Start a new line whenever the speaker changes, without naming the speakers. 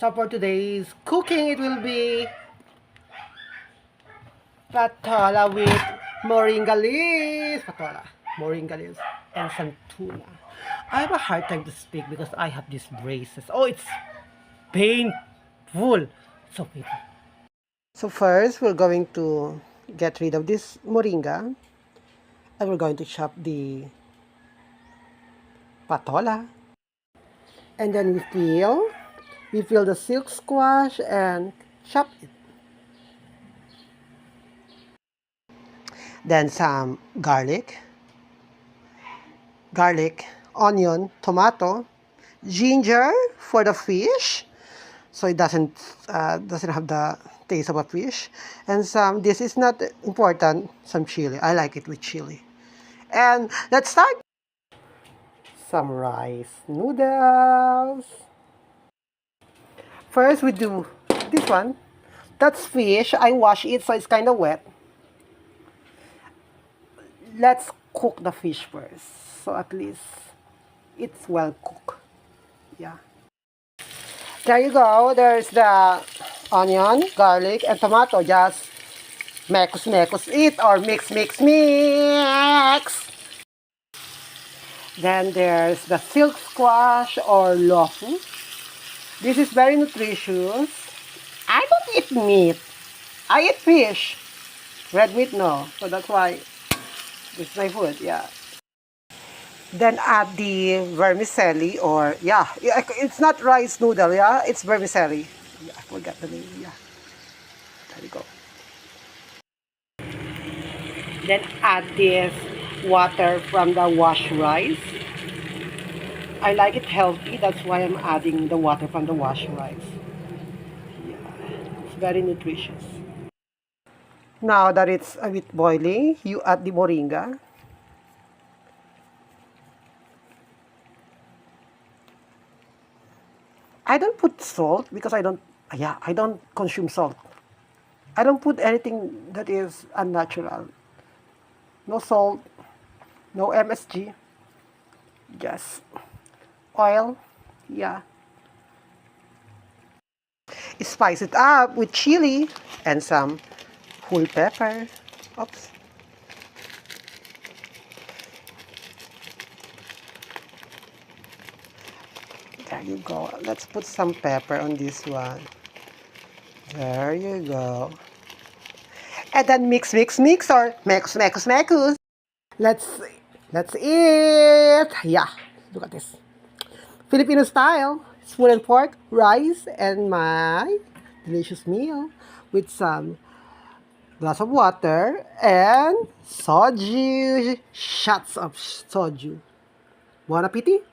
So for today's cooking, it will be patola with moringa leaves. Patola, moringa leaves, and some tuna. I have a hard time to speak because I have these braces. Oh, it's painful. So painful. So first, we're going to get rid of this moringa. And we're going to chop the patola. And then we peel the silk squash and chop it. Then some garlic, onion, tomato, ginger for the fish, so it doesn't have the taste of a fish, and some, this is not important, some chili. I like it with chili. And let's start. Some rice noodles. First we do this one. That's fish. I wash it so it's kind of wet. Let's cook the fish first, so at least it's well cooked. Yeah. There you go. There's the onion, garlic, and tomato. Just mix it, or mix. Then there's the silk squash or lofu. This is very nutritious. I don't eat meat. I eat fish. Red meat, no. So that's why this is my food, yeah. Then add the vermicelli, or yeah, it's not rice noodle, yeah, it's vermicelli. Yeah, I forgot the name, yeah. There you go. Then add this water from the washed rice. I like it healthy, that's why I'm adding the water from the washed rice. Yeah, it's very nutritious. Now that it's a bit boiling, you add the moringa. I don't put salt because I don't consume salt. I don't put anything that is unnatural. No salt, no MSG, just oil, yeah. Spice it up with chili and some whole pepper. Oops. There you go. Let's put some pepper on this one. There you go. And then mix, or mix. Let's eat. Yeah, look at this. Filipino style. Spoon and fork, rice, and my delicious meal with some glass of water and soju. Shots of soju. Bon appetit.